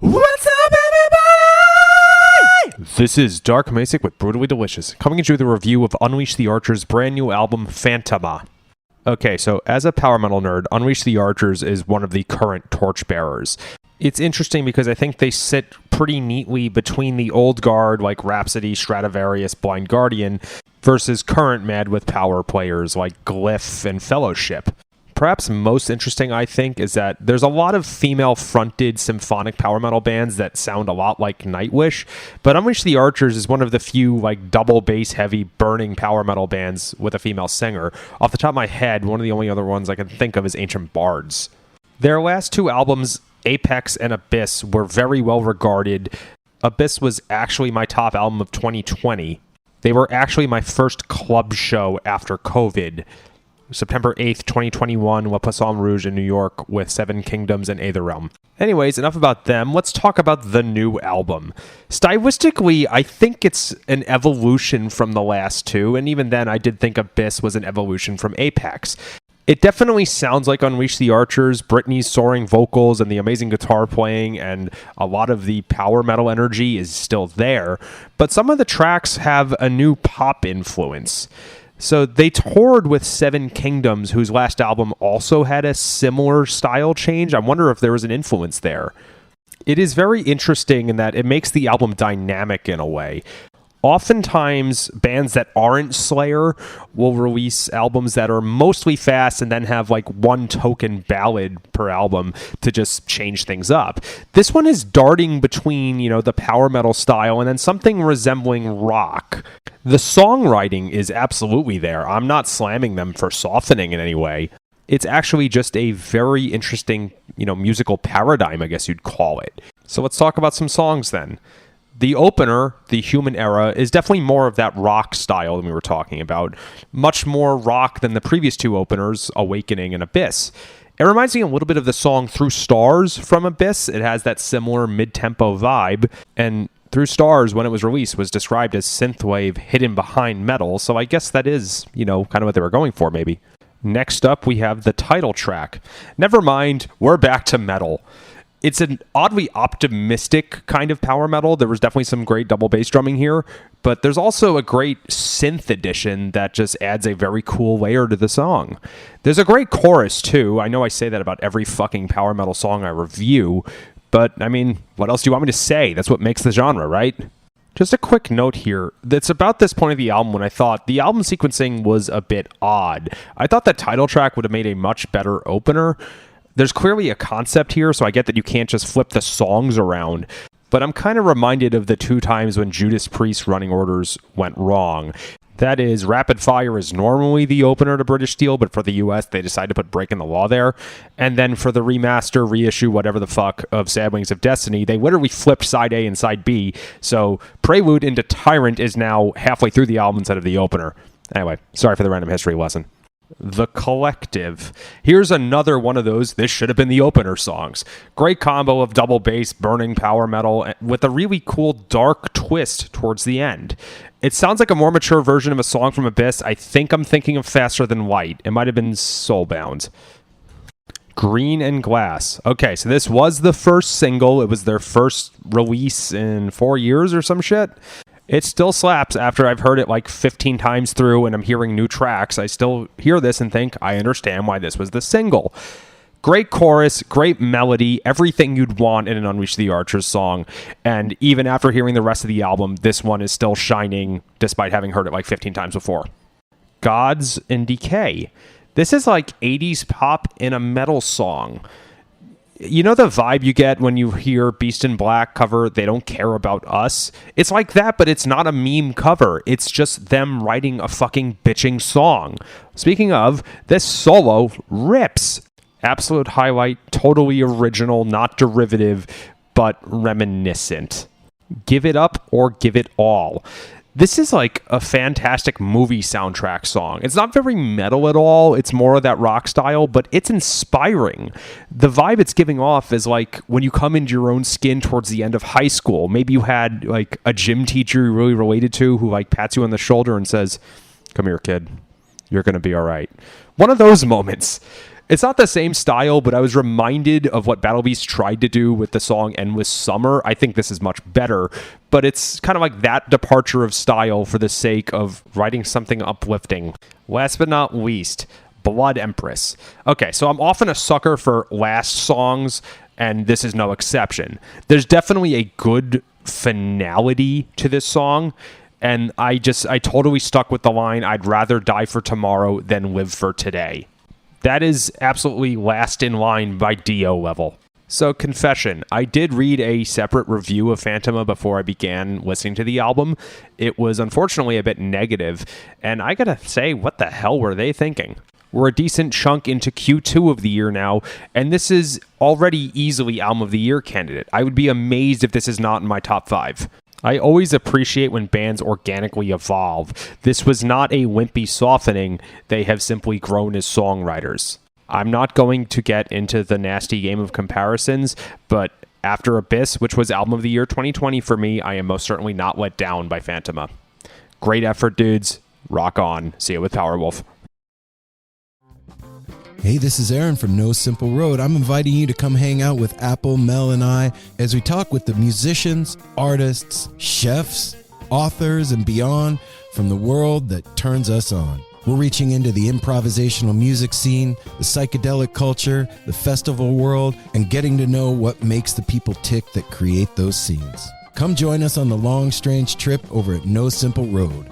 What's up, everybody? This is Dark Macek with Brutally Delicious, coming at you with a review of Unleash the Archer's brand new album, Phantoma. Okay, so as a power metal nerd, Unleash the Archers is one of the current torchbearers. It's interesting because I think they sit pretty neatly between the old guard like Rhapsody, Stradivarius, Blind Guardian, versus current Mad with Power players like Glyph and Fellowship. Perhaps most interesting, I think, is that there's a lot of female-fronted symphonic power metal bands that sound a lot like Nightwish, but Unleash the Archers is one of the few like double bass-heavy burning power metal bands with a female singer. Off the top of my head, one of the only other ones I can think of is Ancient Bards. Their last two albums, Apex and Abyss, were very well regarded. Abyss was actually my top album of 2020. They were actually my first club show after COVID. September 8th, 2021, La Poisson Rouge in New York with Seven Kingdoms and Aether Realm. Anyways, enough about them. Let's talk about the new album. Stylistically, I think it's an evolution from the last two, and even then I did think Abyss was an evolution from Apex. It definitely sounds like Unleash the Archers, Britney's soaring vocals and the amazing guitar playing, and a lot of the power metal energy is still there, but some of the tracks have a new pop influence. So they toured with Seven Kingdoms, whose last album also had a similar style change. I wonder if there was an influence there. It is very interesting in that it makes the album dynamic in a way. Oftentimes, bands that aren't Slayer will release albums that are mostly fast and then have like one token ballad per album to just change things up. This one is darting between, the power metal style and then something resembling rock. The songwriting is absolutely there. I'm not slamming them for softening in any way. It's actually just a very interesting, musical paradigm, I guess you'd call it. So let's talk about some songs then. The opener, The Human Era, is definitely more of that rock style than we were talking about. Much more rock than the previous two openers, Awakening and Abyss. It reminds me a little bit of the song Through Stars from Abyss. It has that similar mid-tempo vibe, and Through Stars, when it was released, was described as synthwave hidden behind metal, so I guess that is, kind of what they were going for, maybe. Next up, we have the title track. Never mind, we're back to metal. It's an oddly optimistic kind of power metal. There was definitely some great double bass drumming here, but there's also a great synth addition that just adds a very cool layer to the song. There's a great chorus, too. I know I say that about every fucking power metal song I review, but, what else do you want me to say? That's what makes the genre, right? Just a quick note here. It's about this point of the album when I thought the album sequencing was a bit odd. I thought the title track would have made a much better opener. There's clearly a concept here, so I get that you can't just flip the songs around, but I'm kind of reminded of the two times when Judas Priest's running orders went wrong. That is, Rapid Fire is normally the opener to British Steel, but for the US, they decided to put Breaking the Law there. And then for the remaster, reissue, whatever the fuck, of Sad Wings of Destiny, they literally flipped side A and side B, so Prelude into Tyrant is now halfway through the album instead of the opener. Anyway, sorry for the random history lesson. The Collective. Here's another one of those this should have been the opener songs. Great combo of double bass, burning power metal, with a really cool dark twist towards the end. It sounds like a more mature version of a song from Abyss. I think I'm thinking of Faster Than Light. It might have been Soulbound. Green and Glass. Okay, so this was the first single. It was their first release in 4 years or some shit. It still slaps after I've heard it like 15 times through and I'm hearing new tracks. I still hear this and think, I understand why this was the single. Great chorus, great melody, everything you'd want in an Unleash the Archers song. And even after hearing the rest of the album, this one is still shining despite having heard it like 15 times before. Gods In Decay. This is like 80s pop in a metal song. You know the vibe you get when you hear Beast in Black cover They Don't Care About Us? It's like that, but it's not a meme cover. It's just them writing a fucking bitching song. Speaking of, this solo rips. Absolute highlight, totally original, not derivative, but reminiscent. Give it up or give it all. This is like a fantastic movie soundtrack song. It's not very metal at all. It's more of that rock style, but it's inspiring. The vibe it's giving off is like when you come into your own skin towards the end of high school. Maybe you had like a gym teacher you really related to who like pats you on the shoulder and says, "Come here, kid. You're going to be all right." One of those moments. It's not the same style, but I was reminded of what Battle Beast tried to do with the song Endless Summer. I think this is much better, but it's kind of like that departure of style for the sake of writing something uplifting. Last but not least, Blood Empress. Okay, so I'm often a sucker for last songs, and this is no exception. There's definitely a good finality to this song, and I totally stuck with the line, I'd rather die for tomorrow than live for today. That is absolutely last in line by Dio level. So, confession, I did read a separate review of Phantoma before I began listening to the album. It was unfortunately a bit negative, and I gotta say, what the hell were they thinking? We're a decent chunk into Q2 of the year now, and this is already easily Album of the Year candidate. I would be amazed if this is not in my top 5. I always appreciate when bands organically evolve. This was not a wimpy softening. They have simply grown as songwriters. I'm not going to get into the nasty game of comparisons, but after Abyss, which was Album of the Year 2020 for me, I am most certainly not let down by Phantoma. Great effort, dudes. Rock on. See you with Powerwolf. Hey, this is Aaron from No Simple Road. I'm inviting you to come hang out with Apple, Mel, and I as we talk with the musicians, artists, chefs, authors, and beyond from the world that turns us on. We're reaching into the improvisational music scene, the psychedelic culture, the festival world, and getting to know what makes the people tick that create those scenes. Come join us on the long, strange trip over at No Simple Road.